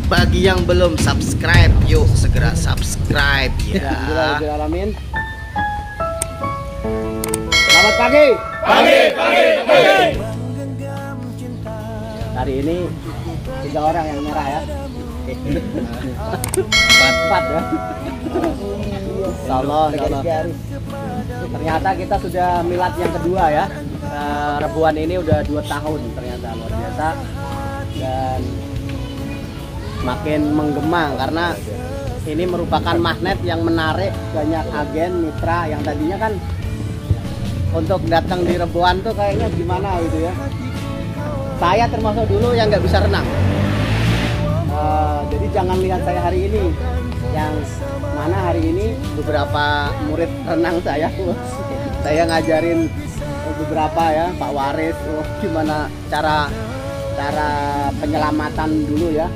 Bagi yang belum subscribe, yuk segera subscribe ya. Alamin. Selamat pagi. Pagi. Hari ini 3 orang yang merah ya. Empat ya. Insyaallah. Ternyata kita sudah milad yang kedua ya. Rebuan ini udah 2 tahun ternyata, luar biasa. Dan makin menggema karena ini merupakan magnet yang menarik banyak agen mitra yang tadinya kan untuk datang di Rebuan tuh kayaknya gimana gitu ya. Saya termasuk dulu yang nggak bisa renang. Jadi jangan lihat saya hari ini, yang mana hari ini beberapa murid renang saya ngajarin beberapa ya, Pak Waris, gimana cara penyelamatan dulu ya,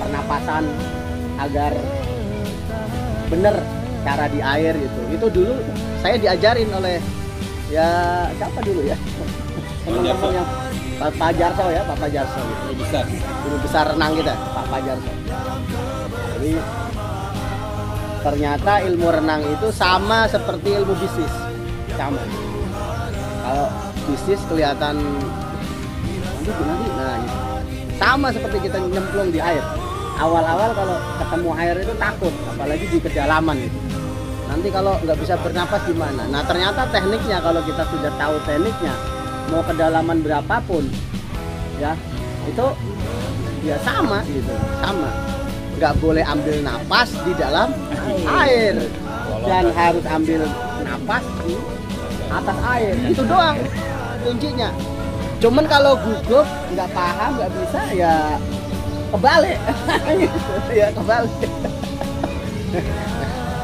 pernapasan agar bener cara di air gitu. Itu dulu saya diajarin oleh ya siapa dulu ya, teman-teman yang Pak Jarso ya, Pak Jarso guru besar renang kita, Pak Jarso. Jadi ternyata ilmu renang itu sama seperti ilmu bisnis, sama. Kalau bisnis kelihatan nanti nah gitu. Sama seperti kita nyemplung di air. Awal-awal kalau ketemu air itu takut, apalagi di kedalaman gitu. Nanti kalau nggak bisa bernapas gimana? Nah ternyata tekniknya, kalau kita sudah tahu tekniknya, mau kedalaman berapapun ya itu ya sama gitu, sama. Nggak boleh ambil napas di dalam air dan harus ambil napas di atas air. Itu doang kuncinya. Cuman kalau gugup nggak paham, nggak bisa ya kebalik. Ya kebalik.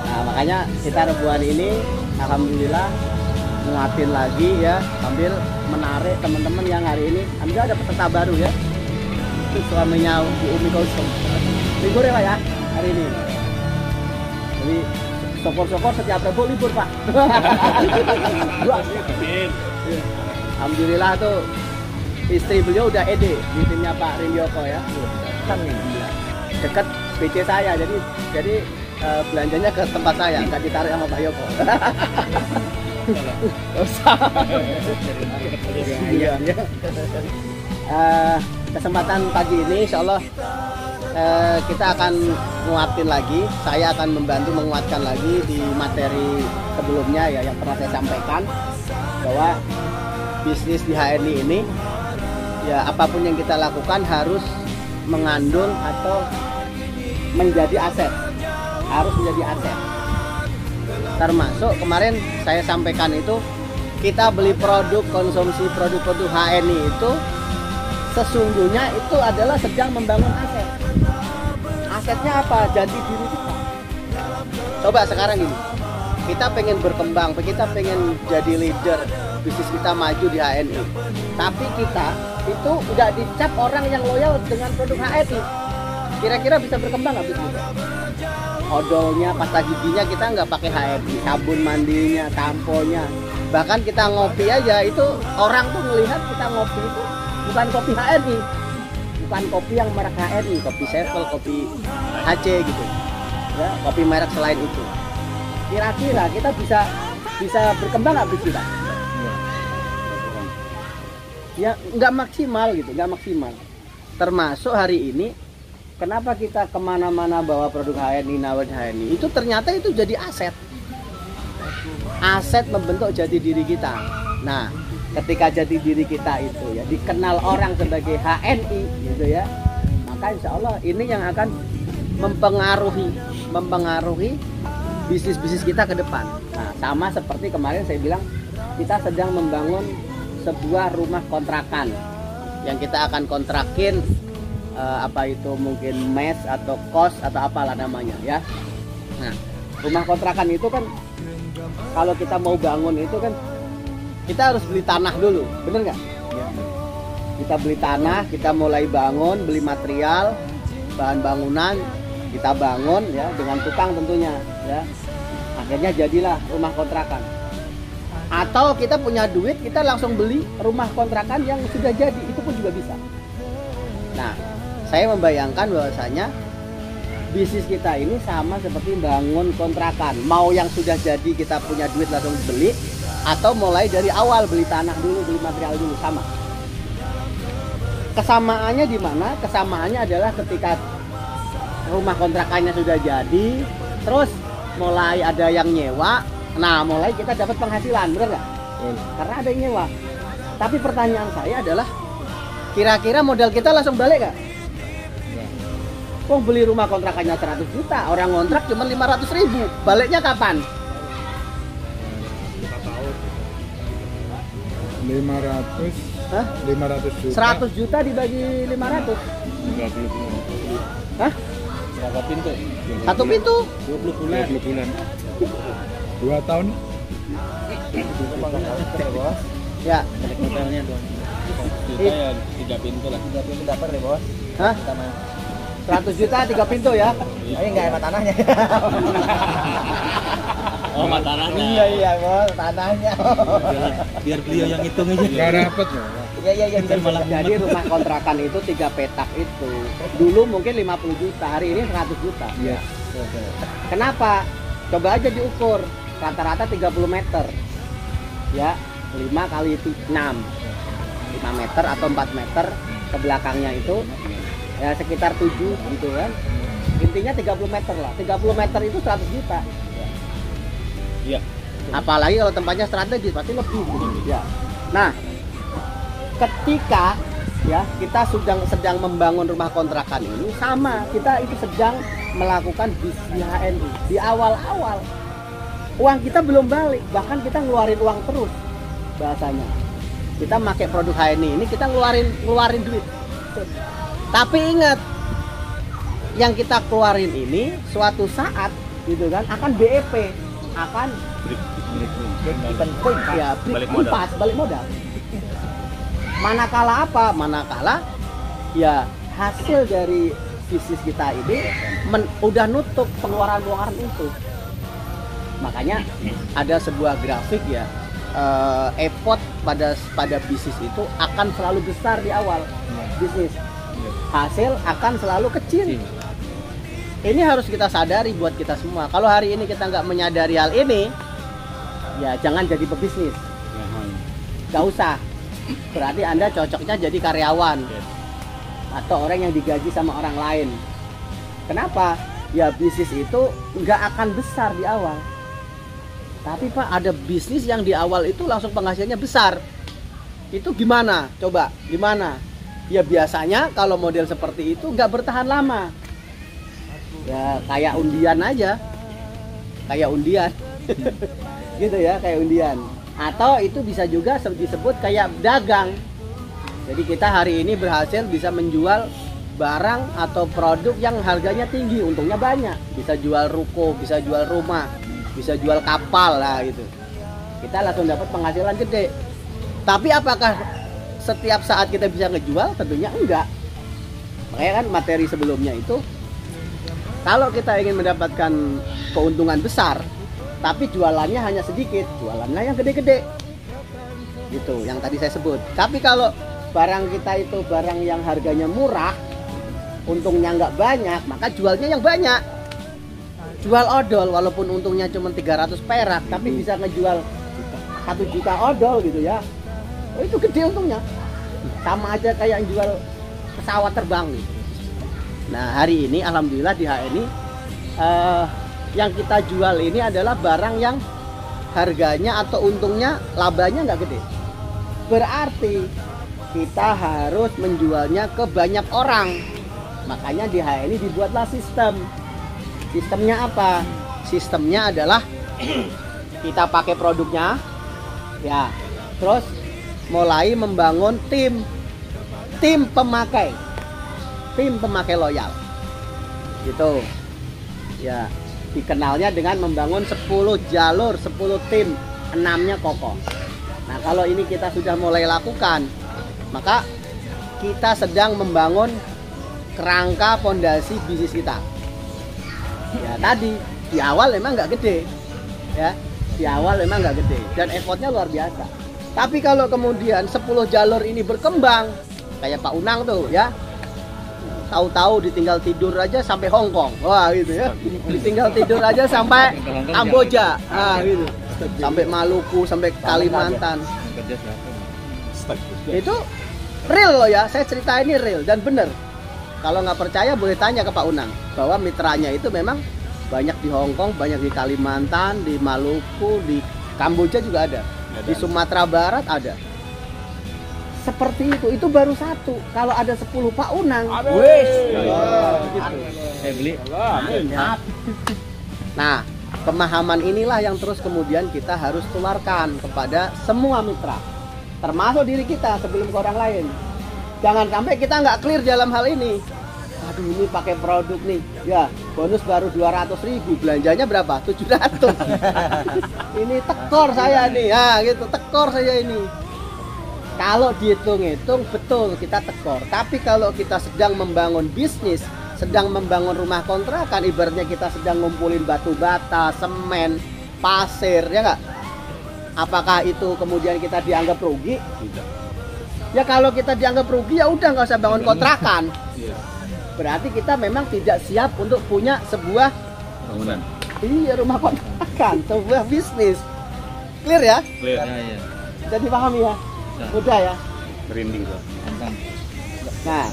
Nah makanya kita Rebuan ini alhamdulillah nguatin lagi ya, sambil menarik teman-teman yang hari ini alhamdulillah ada peserta baru ya. Itu suaminya Bu Umi Kosong. Libur ya Pak ya hari ini. Jadi syukur-syukur setiap Rebu libur Pak. Alhamdulillah tuh istri beliau udah ED di timnya Pak Rindioko ya. Dekat PC saya, jadi belanjanya ke tempat saya, nggak ditarik sama Pak Yoko. Kesempatan pagi ini insya Allah kita akan nguatin lagi. Saya akan membantu menguatkan lagi di materi sebelumnya ya, yang pernah saya sampaikan bahwa bisnis di HNI ini ya, apapun yang kita lakukan harus mengandung atau menjadi aset, harus menjadi aset. Termasuk kemarin saya sampaikan itu, kita beli produk, konsumsi produk-produk HNI itu sesungguhnya itu adalah sedang membangun aset. Asetnya apa? Jati diri kita. Coba sekarang ini, kita pengen berkembang, kita pengen jadi leader, bisnis kita maju di HNI. Tapi kita itu udah dicap orang yang loyal dengan produk HNI. Kira-kira bisa berkembang nggak bisnis? Odolnya, pasta giginya kita nggak pakai HNI, sabun mandinya, tamponya, bahkan kita ngopi aja itu orang tuh melihat kita ngopi itu bukan kopi HNI, bukan kopi yang merek HNI, kopi Sevel, kopi HC gitu ya, kopi merek selain itu. Kira-kira kita bisa berkembang nggak bisnis kita? Ya nggak maksimal gitu, nggak maksimal. Termasuk hari ini, kenapa kita kemana-mana bawa produk HNI, nawar HNI, itu ternyata itu jadi aset. Aset membentuk jati diri kita. Nah, ketika jati diri kita itu ya dikenal orang sebagai HNI gitu ya, maka insya Allah ini yang akan mempengaruhi bisnis-bisnis kita ke depan. Nah, sama seperti kemarin saya bilang, kita sedang membangun sebuah rumah kontrakan yang kita akan kontrakin apa itu mungkin mes atau kos atau apalah namanya ya. Nah, rumah kontrakan itu kan kalau kita mau bangun itu kan kita harus beli tanah dulu, bener nggak? Ya. Kita beli tanah, kita mulai bangun, beli material, bahan bangunan, kita bangun ya dengan tukang tentunya ya. Akhirnya jadilah rumah kontrakan. Atau kita punya duit, kita langsung beli rumah kontrakan yang sudah jadi, itu pun juga bisa. Nah, saya membayangkan bahwasanya bisnis kita ini sama seperti bangun kontrakan. Mau yang sudah jadi kita punya duit langsung beli, atau mulai dari awal beli tanah dulu, beli material dulu, sama. Kesamaannya di mana? Kesamaannya adalah ketika rumah kontrakannya sudah jadi, terus mulai ada yang nyewa, nah mulai kita dapat penghasilan, bener nggak? Karena ada yang nyewa. Tapi pertanyaan saya adalah, kira-kira modal kita langsung balik nggak? Wong beli rumah kontrakannya 100 juta, orang ngontrak cuma 500.000, baliknya kapan? 500. Hah? 500 juta. 100 juta dibagi 500. 30. Hah? Berapa pintu? Satu pintu? 20 bulan. 20 bulan. 2 tahun. Ya. Balik modalnya dong. Juta ya 3 pintu lah. 3 pintu dapat deh bos. Hah? 100 juta 3 pintu ya? Ini nggak hemat tanahnya. Oh, hemat tanahnya. Iya bos, tanahnya. Biar beliau yang hitung aja. Enggak dapat. Iya. Jadi rumah kontrakan itu 3 petak itu. Dulu mungkin 50 juta, hari ini 100 juta. Iya. Kenapa? Coba aja diukur. Rata-rata 30 meter. Ya, 5 kali 6. 5 meter atau 4 meter ke belakangnya itu ya sekitar 7 gitu kan. Intinya 30 meter lah. 30 meter itu 100 juta. Iya. Apalagi kalau tempatnya strategis pasti lebih gitu. Ya. Nah, ketika ya kita sedang membangun rumah kontrakan ini, sama kita itu sedang melakukan bisnis HNI. Di awal-awal uang kita belum balik, bahkan kita ngeluarin uang terus bahasanya. Kita pakai produk HNI ini, kita ngeluarin duit. Tapi ingat, yang kita keluarin ini suatu saat gitu kan akan BEP, akan balik modal. Manakala apa? Manakala ya hasil dari bisnis kita ini udah nutup pengeluaran itu. Makanya ada sebuah grafik ya, effort pada bisnis itu akan selalu besar di awal bisnis. Hasil akan selalu kecil. Ini harus kita sadari buat kita semua. Kalau hari ini kita nggak menyadari hal ini, ya jangan jadi pebisnis. Nggak usah. Berarti Anda cocoknya jadi karyawan atau orang yang digaji sama orang lain. Kenapa? Ya bisnis itu nggak akan besar di awal. Tapi Pak, ada bisnis yang di awal itu langsung penghasilannya besar. Itu gimana? Coba, gimana? Ya biasanya kalau model seperti itu nggak bertahan lama. Ya kayak undian aja. Kayak undian. Gitu ya, kayak undian. Atau itu bisa juga disebut kayak dagang. Jadi kita hari ini berhasil bisa menjual barang atau produk yang harganya tinggi, untungnya banyak. Bisa jual ruko, bisa jual rumah, bisa jual kapal lah gitu. Kita langsung dapat penghasilan gede. Tapi apakah setiap saat kita bisa ngejual? Tentunya enggak. Makanya kan materi sebelumnya itu, kalau kita ingin mendapatkan keuntungan besar tapi jualannya hanya sedikit, jualannya yang gede-gede gitu, yang tadi saya sebut. Tapi kalau barang kita itu barang yang harganya murah, untungnya nggak banyak, maka jualnya yang banyak. Jual odol walaupun untungnya cuma 300 perak, tapi bisa ngejual 1 juta odol gitu ya. Oh, itu gede untungnya. Sama aja kayak jual pesawat terbang gitu. Nah, hari ini alhamdulillah di HNI yang kita jual ini adalah barang yang harganya atau untungnya, labanya nggak gede. Berarti kita harus menjualnya ke banyak orang. Makanya di HNI dibuatlah sistem. Sistemnya apa? Sistemnya adalah kita pakai produknya, ya. Terus mulai membangun tim pemakai loyal, gitu. Ya, dikenalnya dengan membangun 10 jalur, 10 tim, 6-nya kokoh. Nah, kalau ini kita sudah mulai lakukan, maka kita sedang membangun kerangka fondasi bisnis kita. Ya tadi di awal memang nggak gede, ya di awal memang nggak gede dan effortnya luar biasa. Tapi kalau kemudian 10 jalur ini berkembang, kayak Pak Unang tuh ya, tahu-tahu ditinggal tidur aja sampai Hong Kong, wah gitu ya, ditinggal tidur aja sampai Kamboja, gitu, sampai Maluku, sampai Kalimantan. Kerja siapa? Itu real loh ya, saya cerita ini real dan bener. Kalau nggak percaya boleh tanya ke Pak Unang bahwa mitranya itu memang banyak di Hong Kong, banyak di Kalimantan, di Maluku, di Kamboja juga ada, di Sumatera Barat ada. Seperti itu baru satu. Kalau ada 10 Pak Unang, wes, gitu. Saya beli. Nah, pemahaman inilah yang terus kemudian kita harus tularkan kepada semua mitra, termasuk diri kita sebelum ke orang lain. Jangan sampai kita nggak clear dalam hal ini. Aduh, ini pakai produk nih, ya bonus baru 200.000, belanjanya berapa? 700. Ini tekor saya nih, ya gitu, tekor saya ini. Kalau dihitung-hitung betul kita tekor. Tapi kalau kita sedang membangun bisnis, sedang membangun rumah kontrakan, ibaratnya kita sedang ngumpulin batu bata, semen, pasir, ya nggak? Apakah itu kemudian kita dianggap rugi? Tidak. Ya kalau kita dianggap rugi ya udah nggak usah bangun kontrakan. Berarti kita memang tidak siap untuk punya sebuah Bangunan. iya rumah kontrakan, sebuah bisnis. Clear ya? Clear. Ya. Jadi paham ya? Mudah ya? Merinding tuh. Nah,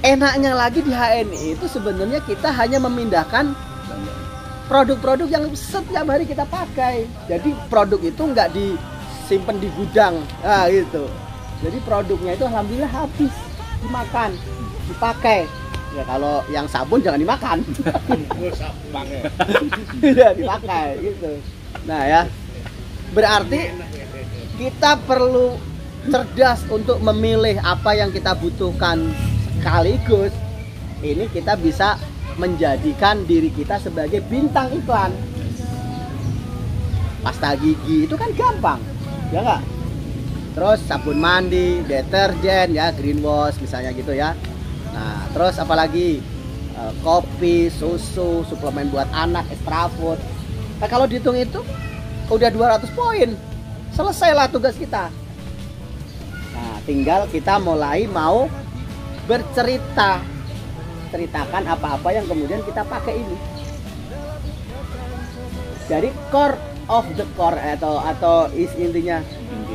enaknya lagi di HNI itu sebenarnya kita hanya memindahkan produk-produk yang setiap hari kita pakai. Jadi produk itu nggak disimpan di gudang, nah gitu. Jadi produknya itu alhamdulillah habis dimakan, dipakai. Ya kalau yang sabun jangan dimakan. Iya dipakai gitu. Nah ya, berarti kita perlu cerdas untuk memilih apa yang kita butuhkan sekaligus. Ini kita bisa menjadikan diri kita sebagai bintang iklan. Pasta gigi itu kan gampang, ya nggak? Terus sabun mandi, deterjen ya, green wash misalnya gitu ya. Nah, terus apalagi kopi, susu, suplemen buat anak, extra food. Nah, kalau dihitung itu udah 200 poin. Selesailah tugas kita. Nah, tinggal kita mulai mau bercerita, ceritakan apa-apa yang kemudian kita pakai ini. Jadi core of the core atau intinya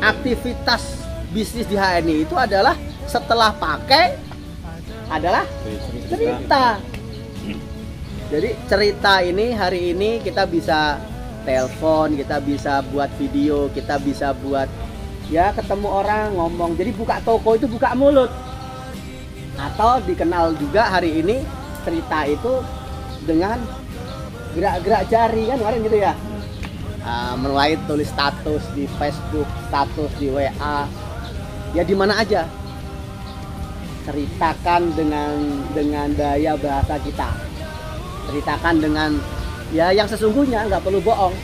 aktivitas bisnis di HNI itu adalah setelah pakai adalah cerita. Jadi cerita ini hari ini kita bisa telepon, kita bisa buat video, kita bisa buat ya ketemu orang ngomong. Jadi buka toko itu buka mulut. Atau dikenal juga hari ini cerita itu dengan gerak-gerak jari kan kemarin gitu ya. Mulai tulis status di Facebook, status di WA, ya di mana aja. Ceritakan dengan daya bahasa kita. Ceritakan dengan ya yang sesungguhnya, nggak perlu bohong,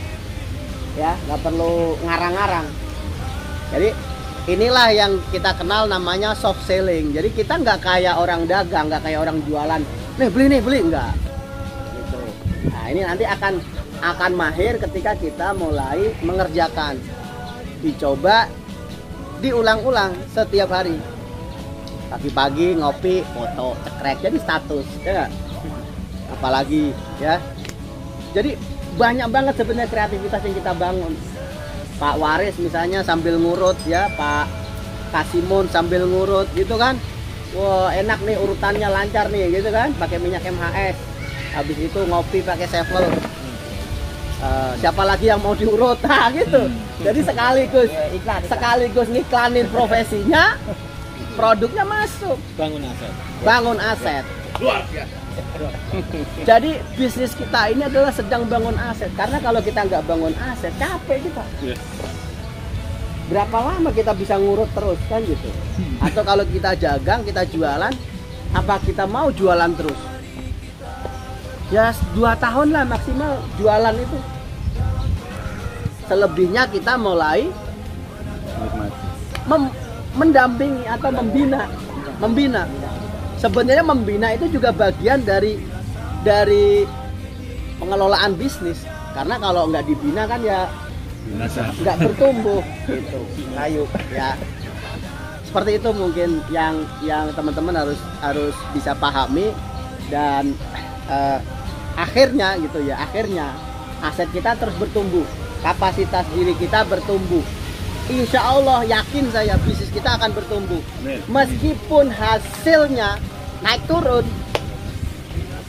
ya nggak perlu ngarang-ngarang. Jadi inilah yang kita kenal namanya soft selling. Jadi kita nggak kayak orang dagang, nggak kayak orang jualan. Nih beli nggak. Gitu. Nah ini nanti akan mahir ketika kita mulai mengerjakan, dicoba, diulang-ulang setiap hari. Pagi-pagi ngopi, foto, cekrek, jadi status, ya nggak? Apalagi ya. Jadi banyak banget sebenarnya kreativitas yang kita bangun. Pak Waris misalnya sambil ngurut ya, Pak Kasimun sambil ngurut gitu kan. Wah enak nih urutannya lancar nih gitu kan, pakai minyak MHS. Habis itu ngopi pakai sevel. Siapa lagi yang mau diurut? Nah gitu. Jadi sekaligus ngiklanin profesinya, produknya masuk. Bangun aset. Luar biasa. Jadi bisnis kita ini adalah sedang bangun aset. Karena kalau kita nggak bangun aset, capek kita. Berapa lama kita bisa ngurut terus kan gitu? Atau kalau kita dagang, kita jualan, apa kita mau jualan terus? Ya 2 tahun lah maksimal jualan itu. Selebihnya kita mulai mendampingi atau membina. Sebenarnya membina itu juga bagian dari pengelolaan bisnis. Karena kalau nggak dibina kan ya nggak bertumbuh gitu, kayu ya. seperti itu mungkin yang teman-teman harus bisa pahami. Dan akhirnya gitu ya, akhirnya aset kita terus bertumbuh, kapasitas diri kita bertumbuh. Insya Allah yakin saya bisnis kita akan bertumbuh. Meskipun hasilnya naik turun,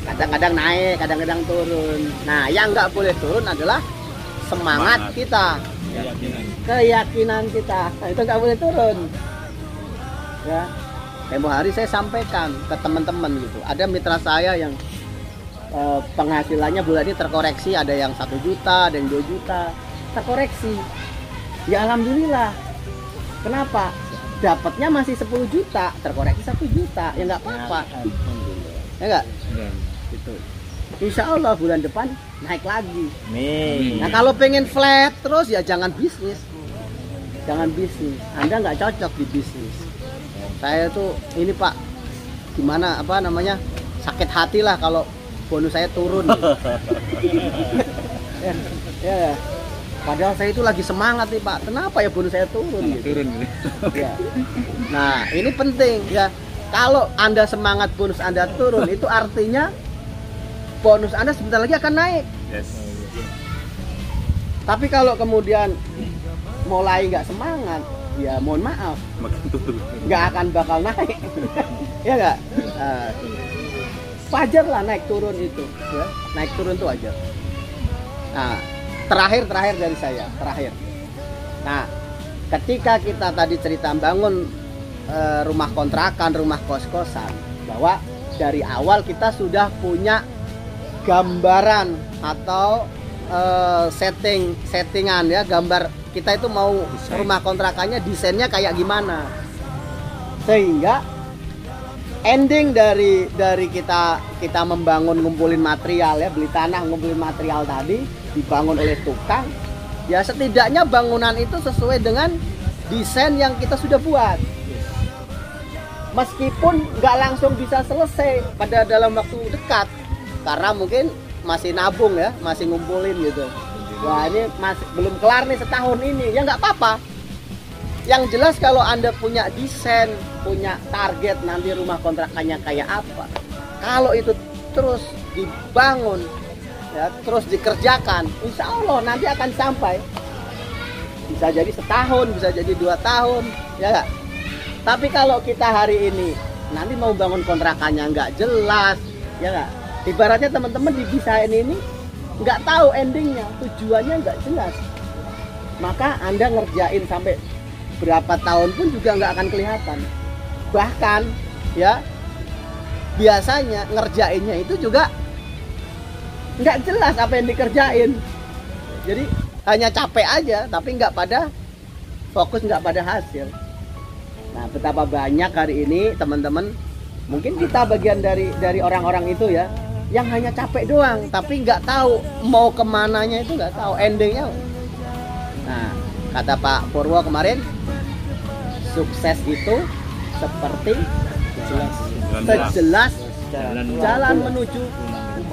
kadang-kadang naik, kadang-kadang turun. Nah, yang nggak boleh turun adalah semangat kita, keyakinan kita. Nah, itu nggak boleh turun. Ya, tempo hari saya sampaikan ke teman-teman gitu. Ada mitra saya yang penghasilannya bulan ini terkoreksi, ada yang 1 juta, ada yang 2 juta, terkoreksi. Ya alhamdulillah. Kenapa? Dapatnya masih 10 juta, terkoreksi 1 juta, ya nggak apa-apa. Ya nggak? Ya. Gitu. Insya Allah bulan depan naik lagi. Nih. Nah kalau pengen flat terus ya jangan bisnis. Jangan bisnis. Anda nggak cocok di bisnis. Saya tuh ini Pak, gimana apa namanya, sakit hati lah kalau bonus saya turun. ya. Padahal saya itu lagi semangat nih Pak. Kenapa ya bonus saya turun? Gitu. Turun. Ya. Nah ini penting ya. Kalau Anda semangat bonus Anda turun, itu artinya bonus Anda sebentar lagi akan naik. Yes. Tapi kalau kemudian mulai nggak semangat, ya mohon maaf, Makin turun. nggak akan bakal naik. Ya nggak? Wajar lah naik turun itu, ya. Naik turun itu wajar. Nah, terakhir dari saya, terakhir. Nah, ketika kita tadi cerita bangun rumah kontrakan, rumah kos-kosan, bahwa dari awal kita sudah punya gambaran atau settingan ya, gambar kita itu mau rumah kontrakannya desainnya kayak gimana, sehingga ending dari kita membangun, ngumpulin material ya, beli tanah, ngumpulin material tadi, dibangun oleh tukang, ya setidaknya bangunan itu sesuai dengan desain yang kita sudah buat. Meskipun nggak langsung bisa selesai pada dalam waktu dekat, karena mungkin masih nabung ya, masih ngumpulin gitu. Wah ini masih belum kelar nih setahun ini, ya nggak apa-apa. Yang jelas kalau Anda punya desain, punya target nanti rumah kontrakannya kayak apa, kalau itu terus dibangun, ya, terus dikerjakan, insya Allah nanti akan sampai. Bisa jadi setahun, bisa jadi 2 tahun, ya nggak? Tapi kalau kita hari ini nanti mau bangun kontrakannya nggak jelas, ya nggak? Ibaratnya teman-teman di desain ini nggak tahu endingnya, tujuannya nggak jelas, maka Anda ngerjain sampai berapa tahun pun juga nggak akan kelihatan. Bahkan ya biasanya ngerjainnya itu juga nggak jelas apa yang dikerjain. Jadi hanya capek aja, tapi nggak pada fokus, nggak pada hasil. Nah, betapa banyak hari ini teman-teman, mungkin kita bagian dari orang-orang itu ya, yang hanya capek doang, tapi nggak tahu mau kemananya, itu nggak tahu endingnya. Nah, kata Pak Purwo kemarin, sukses itu seperti sejelas jalan menuju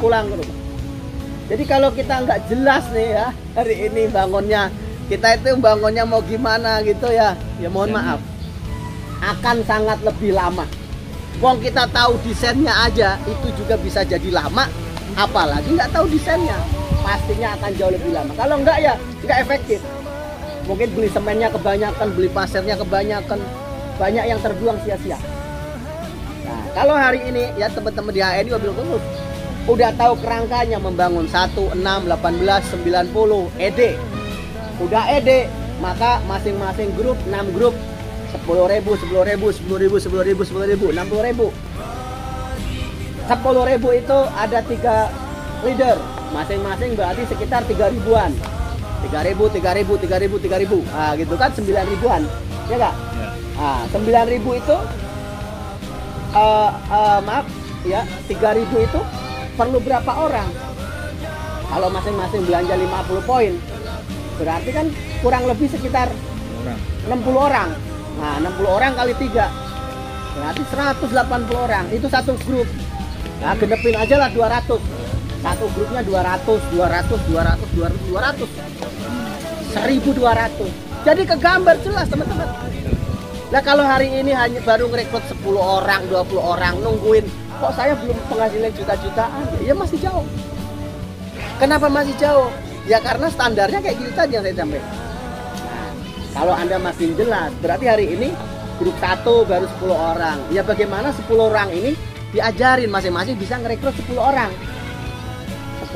pulang ke rumah. Jadi kalau kita nggak jelas nih ya hari ini bangunnya, kita itu bangunnya mau gimana gitu ya, ya mohon maaf, akan sangat lebih lama. Wong kita tahu desainnya aja itu juga bisa jadi lama, apalagi nggak tahu desainnya, pastinya akan jauh lebih lama. Kalau nggak ya nggak efektif. Mungkin beli semennya kebanyakan, beli pasirnya kebanyakan, banyak yang terbuang sia-sia. Nah, kalau hari ini ya teman-teman di HNI Mobil Khusus udah tahu kerangkanya membangun 1, 6, 18, 90 ED. Udah ED, maka masing-masing grup 6 grup 10.000, 10.000, 10.000, 10.000, 10.000, 60.000. 10.000 itu ada 3 leader, masing-masing berarti sekitar 3.000-an. 3.000, 3.000, 3.000, 3.000. Nah, gitu kan 9.000-an. Ya enggak? Ya. Nah, 9.000 itu maaf ya, 3.000 itu perlu berapa orang? Kalau masing-masing belanja 50 poin, berarti kan kurang lebih sekitar 60 orang. Nah, 60 orang kali 3 berarti 180 orang. Itu satu grup. Nah, genepin aja lah 200. Satu grupnya 200, 200, 200, 200, 200. 1.200. Jadi kegambar jelas teman-teman. Nah kalau hari ini hanya baru ngerekrut 10 orang, 20 orang, nungguin kok saya belum penghasilan juta-jutaan, ya masih jauh. Kenapa masih jauh? Ya karena standarnya kayak gitu tadi yang saya sampaikan. Nah, kalau Anda makin jelas, berarti hari ini grup 1 baru 10 orang. Ya bagaimana 10 orang ini diajarin masing-masing bisa ngerekrut 10 orang.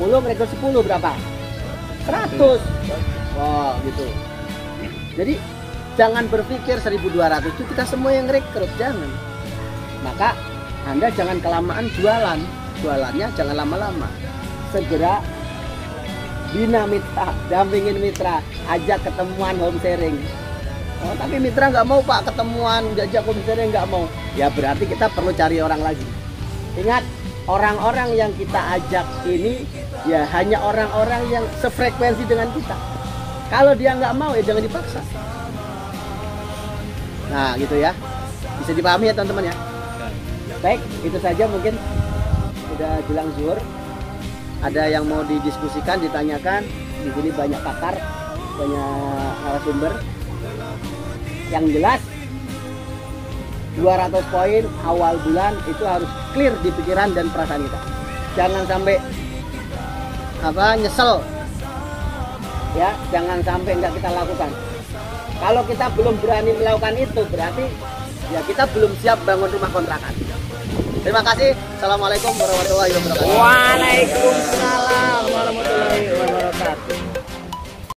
10 ngerekrut 10 berapa? 100. Oh gitu. Jadi jangan berpikir 1.200 itu kita semua yang rekrut, jangan. Maka Anda jangan kelamaan jualan. Jualannya jangan lama-lama. Segera bina mitra, dampingin mitra, ajak ketemuan home sharing. Oh, tapi mitra nggak mau Pak ketemuan, ajak home sharing nggak mau. Ya berarti kita perlu cari orang lagi. Ingat, orang-orang yang kita ajak ini ya hanya orang-orang yang sefrekuensi dengan kita. Kalau dia nggak mau ya jangan dipaksa. Nah gitu ya, bisa dipahami ya teman-teman ya. Baik, itu saja mungkin udah jelang zuhur. Ada yang mau didiskusikan, ditanyakan. Di sini banyak pakar, banyak narasumber. Yang jelas 200 poin awal bulan itu harus clear di pikiran dan perasaan kita. Jangan sampai nyesel. Ya, jangan sampai nggak kita lakukan. Kalau kita belum berani melakukan itu, berarti ya kita belum siap bangun rumah kontrakan. Terima kasih. Assalamualaikum warahmatullahi wabarakatuh. Waalaikumsalam warahmatullahi wabarakatuh.